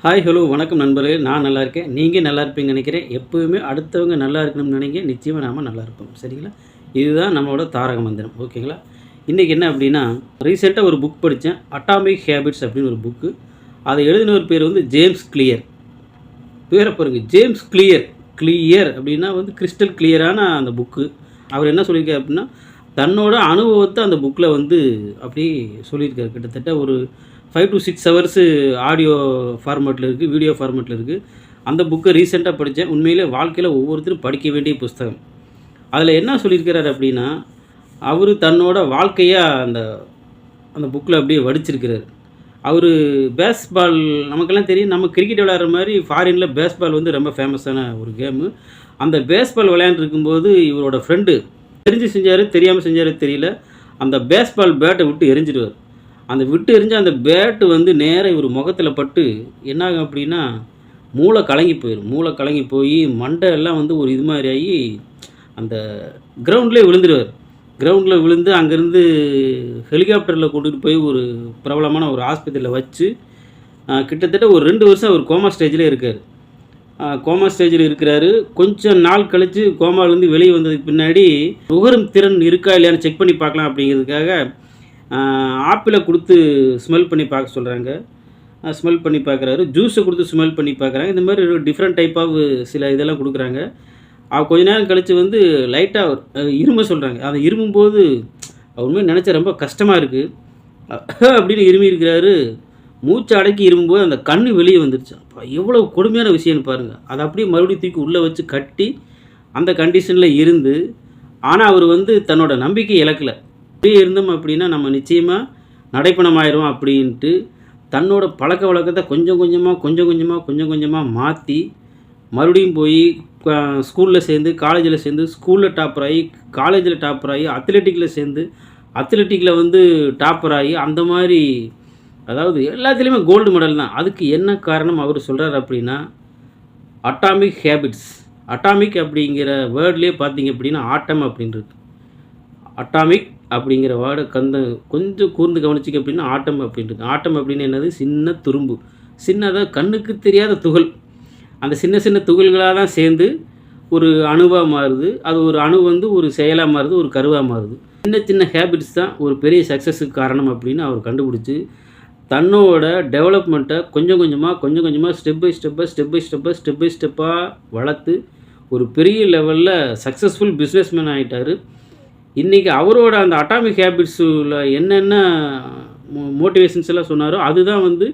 Hi hello வணக்கம் நண்பர்களே. நான் நல்லா இருக்கேன். நீங்கள் நல்லா இருப்பீங்கன்னு நினைக்கிறேன். எப்போவுமே அடுத்தவங்க நல்லா இருக்கணும்னு நினைங்க, நிச்சயமாக நாம் நல்லா இருப்போம். சரிங்களா? இதுதான் நம்மளோட தாரக மந்திரம். ஓகேங்களா? இன்றைக்கி என்ன அப்படின்னா, ரீசெண்டாக ஒரு புக் படித்தேன். அட்டாமிக் ஹேபிட்ஸ் அப்படின்னு ஒரு புக்கு. அதை எழுதினவர் பேர் வந்து ஜேம்ஸ் கிளியர். பேரை பாருங்க, ஜேம்ஸ் கிளியர். கிளியர் அப்படின்னா வந்து கிறிஸ்டல் கிளியரான அந்த புக்கு. அவர் என்ன சொல்லியிருக்காரு அப்படின்னா, தன்னோட அனுபவத்தை அந்த புக்கில் வந்து அப்படியே சொல்லியிருக்காரு. கிட்டத்தட்ட ஒரு 5 to 6 ஹவர்ஸு ஆடியோ ஃபார்மேட்டில் இருக்குது, வீடியோ ஃபார்மேட்டில் இருக்குது. அந்த புக்கை ரீசெண்டாக படித்தேன். உண்மையிலே வாழ்க்கையில் ஒவ்வொருத்தரும் படிக்க வேண்டிய புஸ்தகம். அதில் என்ன சொல்லியிருக்கிறார் அப்படின்னா, அவர் தன்னோட வாழ்க்கையாக அந்த அந்த புக்கில் அப்படியே வடிச்சிருக்கிறார். அவர் பேஸ்பால் நமக்கெல்லாம் தெரியும். நம்ம கிரிக்கெட் விளையாடுற மாதிரி ஃபாரினில் பேஸ்பால் வந்து ரொம்ப ஃபேமஸான ஒரு கேமு. அந்த பேஸ்பால் விளையாண்டுருக்கும்போது இவரோட ஃப்ரெண்டு தெரிஞ்சு செஞ்சார், தெரியாமல் செஞ்சார் தெரியல, அந்த பேஸ்பால் பேட்டை விட்டு எரிஞ்சிடுவார். அந்த விட்டு எரிஞ்ச அந்த பேட்டு வந்து நேராக இவர் முகத்தில் பட்டு என்னாகும் அப்படின்னா, மூளை கலங்கி போயிடும். மூளை கலங்கி போய் மண்டை எல்லாம் வந்து ஒரு இது மாதிரி ஆகி அந்த கிரவுண்ட்லேயே விழுந்துடுவார். கிரவுண்டில் விழுந்து அங்கேருந்து ஹெலிகாப்டரில் கூட்டிகிட்டு போய் ஒரு பிரபலமான ஒரு ஆஸ்பத்திரியில் வச்சு கிட்டத்தட்ட ஒரு 2 வருஷம் அவர் கோமா ஸ்டேஜில் இருக்கார். கோமா ஸ்டேஜில் இருக்கிறாரு. கொஞ்சம் நாள் கழித்து கோமாவிலேருந்து வெளியே வந்ததுக்கு பின்னாடி நுகரும் திறன் இருக்கா இல்லையான்னு செக் பண்ணி பார்க்கலாம் அப்படிங்கிறதுக்காக ஆப்பிளை கொடுத்து ஸ்மெல் பண்ணி பார்க்க சொல்கிறாங்க. ஸ்மெல் பண்ணி பார்க்குறாரு. ஜூஸை கொடுத்து ஸ்மெல் பண்ணி பார்க்குறாங்க. இந்த மாதிரி டிஃப்ரெண்ட் டைப் ஆஃப் சில இதெல்லாம் கொடுக்குறாங்க. கொஞ்ச நேரம் கழித்து வந்து லைட்டாக இரும சொல்கிறாங்க. அதை இருமும்போது அவருமே நினச்சா ரொம்ப கஷ்டமாக இருக்குது அப்படின்னு இருமி இருக்கிறாரு. மூச்சு அடக்கி இருமும்போது அந்த கண்ணு வெளியே வந்துடுச்சு. அப்போ எவ்வளோ கொடுமையான விஷயம்னு பாருங்கள். அதை அப்படியே மறுபடியும் தூக்கி உள்ளே வச்சு கட்டி அந்த கண்டிஷனில் இருந்து, ஆனால் அவர் வந்து தன்னோட நம்பிக்கை இழக்கலை. அப்படியே இருந்தோம் அப்படின்னா நம்ம நிச்சயமாக நடைப்பணமாயிரும் அப்படின்ட்டு தன்னோட பழக்க வழக்கத்தை கொஞ்சம் கொஞ்சமாக மாற்றி மறுபடியும் போய் ஸ்கூலில் சேர்ந்து, காலேஜில் சேர்ந்து, ஸ்கூலில் டாப்பர் ஆகி, காலேஜில் டாப்பர் ஆகி, அத்லெட்டிக்கில் சேர்ந்து, அத்லெட்டிக்கில் வந்து டாப்பர் ஆகி, அந்த மாதிரி அதாவது எல்லாத்துலேயுமே கோல்டு மெடல் தான். அதுக்கு என்ன காரணம் அவர் சொல்கிறார் அப்படின்னா, அட்டாமிக் ஹேபிட்ஸ். அட்டாமிக் அப்படிங்கிற வேர்ட்லேயே பார்த்தீங்க அப்படின்னா ஆட்டம் அப்படின்றது. அட்டாமிக் அப்படிங்கிற வேர்டை கொஞ்சம் கூர்ந்து கவனிச்சிங்க அப்படின்னா ஆட்டம் அப்படின்றது. ஆட்டம் அப்படின்னு என்னது? சின்ன துரும்பு, சின்னதாக கண்ணுக்கு தெரியாத துகள். அந்த சின்ன சின்ன துகள்களாக தான் சேர்ந்து ஒரு அணுவாக மாறுது. அது ஒரு அணு வந்து ஒரு செயலாக மாறுது, ஒரு கருவாக மாறுது. சின்ன சின்ன ஹேபிட்ஸ் தான் ஒரு பெரிய சக்ஸஸுக்கு காரணம் அப்படின்னு அவர் கண்டுபிடிச்சி தன்னோட டெவலப்மெண்ட்டை கொஞ்சம் கொஞ்சமாக ஸ்டெப் பை ஸ்டெப்பாக வளர்த்து ஒரு பெரிய லெவலில் சக்ஸஸ்ஃபுல் பிஸ்னஸ்மேன் ஆகிட்டார். இன்றைக்கி அவரோட அந்த அட்டாமிக் ஹேபிட்ஸில் என்னென்ன மோட்டிவேஷன்ஸ் எல்லாம் சொன்னாரோ அதுதான் வந்து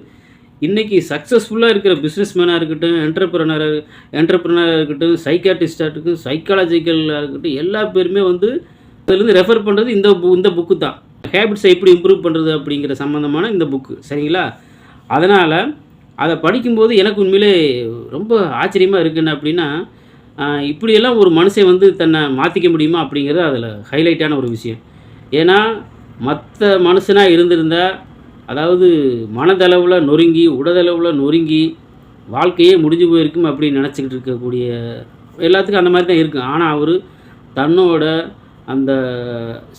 இன்றைக்கி சக்ஸஸ்ஃபுல்லாக இருக்கிற பிஸ்னஸ்மேனாக இருக்கட்டும், என்டர்ப்ரனராக இருக்கட்டும், சைக்காட்டிஸ்டாக இருக்கட்டும், சைக்காலஜிக்கலாக இருக்கட்டும், எல்லா பேருமே வந்து அதுலேருந்து ரெஃபர் பண்ணுறது இந்த புக்கு தான். ஹேபிட்ஸை எப்படி இம்ப்ரூவ் பண்ணுறது அப்படிங்கிற சம்மந்தமான இந்த புக்கு. சரிங்களா? அதனால் அதை படிக்கும்போது எனக்கு உண்மையிலே ரொம்ப ஆச்சரியமாக இருக்குன்னு அப்படின்னா, இப்படியெல்லாம் ஒரு மனுஷன் வந்து தன்னை மாற்றிக்க முடியுமா அப்படிங்கிறது அதில் ஹைலைட்டான ஒரு விஷயம். ஏன்னா மற்ற மனுஷனாக இருந்திருந்தால், அதாவது மனதளவில் நொறுங்கி, உடலளவில் நொறுங்கி வாழ்க்கையே முடிஞ்சு போயிருக்கும் அப்படின்னு நினச்சிக்கிட்டு இருக்கக்கூடிய எல்லாத்துக்கும் அந்த மாதிரி தான் இருக்கும். ஆனால் அவர் தன்னோட அந்த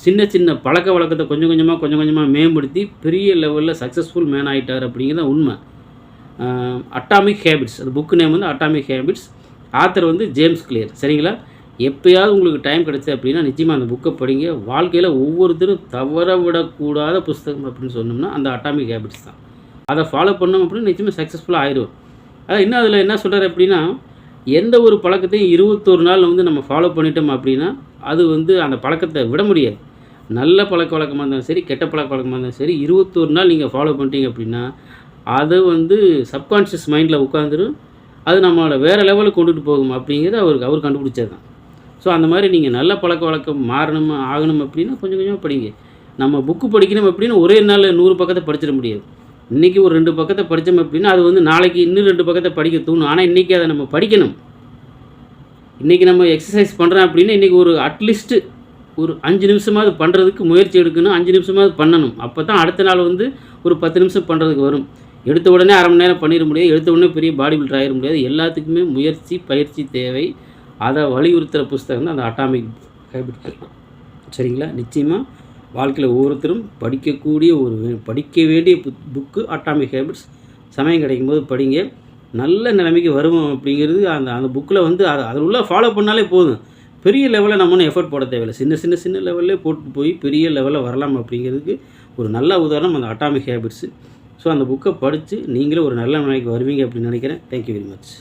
சின்ன பழக்க வழக்கத்தை கொஞ்சம் கொஞ்சமாக மேம்படுத்தி பெரிய லெவலில் சக்ஸஸ்ஃபுல் மேன் ஆகிட்டார் அப்படிங்கிறது உண்மை. அட்டாமிக் ஹேபிட்ஸ், அந்த புக்கு நேம் வந்து அட்டாமிக் ஹேபிட்ஸ். ஆத்தர் வந்து ஜேம்ஸ் கிளியர். சரிங்களா? எப்போயாவது உங்களுக்கு டைம் கிடச்சி அப்படின்னா நிச்சயமாக அந்த புக்கை படிங்க. வாழ்க்கையில் ஒவ்வொருத்தரும் தவற விடக்கூடாத புஸ்தகம் அப்படின்னு சொன்னோம்னா அந்த அட்டாமிக் ஹேபிட்ஸ் தான். அதை ஃபாலோ பண்ணோம் அப்படின்னு நிச்சயமாக சக்ஸஸ்ஃபுல்லாக ஆயிடுவோம். அதான் இன்னும் அதில் என்ன சொல்கிறார் அப்படின்னா, எந்த ஒரு பழக்கத்தையும் 21 நாள் வந்து நம்ம ஃபாலோ பண்ணிட்டோம் அப்படின்னா அது வந்து அந்த பழக்கத்தை விட முடியாது. நல்ல பழக்க வழக்கமாக இருந்தாலும் சரி, கெட்ட பழக்க வழக்கமாக இருந்தாலும் சரி, 21 நாள் நீங்கள் ஃபாலோ பண்ணிட்டீங்க அப்படின்னா அது வந்து சப்கான்ஷியஸ் மைண்டில் உட்காந்துரும். அது நம்மளோட வேறு லெவலுக்கு கொண்டுட்டு போகும் அப்படிங்கிறது அவர் கண்டுபிடிச்சது தான். ஸோ அந்த மாதிரி நீங்கள் நல்ல பழக்க வழக்கம் ஆகணும் அப்படின்னா கொஞ்சம் படிங்க. நம்ம புக்கு படிக்கணும் அப்படின்னா ஒரே நாள் 100 பக்கத்தை படிச்சிட முடியாது. இன்றைக்கி ஒரு 2 பக்கத்தை படித்தோம் அப்படின்னா அது வந்து நாளைக்கு இன்னும் 2 பக்கத்தை படிக்க தோணும். ஆனால் இன்றைக்கி அதை நம்ம படிக்கணும். இன்றைக்கி நம்ம எக்ஸசைஸ் பண்ணுறோம் அப்படின்னா இன்றைக்கி ஒரு அட்லீஸ்ட்டு ஒரு 5 நிமிஷமாவது பண்ணுறதுக்கு முயற்சி எடுக்கணும். 5 நிமிஷமாவது பண்ணணும். அப்போ தான் அடுத்த நாள் வந்து ஒரு 10 நிமிஷம் பண்ணுறதுக்கு வரும். எடுத்த உடனே அரை மணி நேரம் பண்ணிட முடியாது. எடுத்த உடனே பெரிய பாடி பில்டர் ஆகிட முடியாது. எல்லாத்துக்குமே முயற்சி, பயிற்சி தேவை. அதை வலியுறுத்துகிற புஸ்தகம் தான் அந்த அட்டாமிக் ஹேபிட். சரிங்களா? நிச்சயமாக வாழ்க்கையில் ஒவ்வொருத்தரும் படிக்க வேண்டிய புக்கு அட்டாமிக் ஹேபிட்ஸ். சமயம் கிடைக்கும்போது படிங்க. நல்ல நிலைமைக்கு வருவோம் அப்படிங்கிறது அந்த புக்கில் வந்து அதில் உள்ள ஃபாலோ பண்ணாலே போதும். பெரிய லெவலில் நம்ம ஒன்றும் எஃபர்ட் போட தேவையில்லை. சின்ன லெவல்லே போட்டு போய் பெரிய லெவலில் வரலாம் அப்படிங்கிறதுக்கு ஒரு நல்ல உதாரணம் அந்த அட்டாமிக் ஹேபிட்ஸு. ஸோ அந்த புக்கை படித்து நீங்களும் ஒரு நல்ல நிலைமைக்கு வருவீங்க அப்படின்னு நினைக்கிறேன். Thank you very much.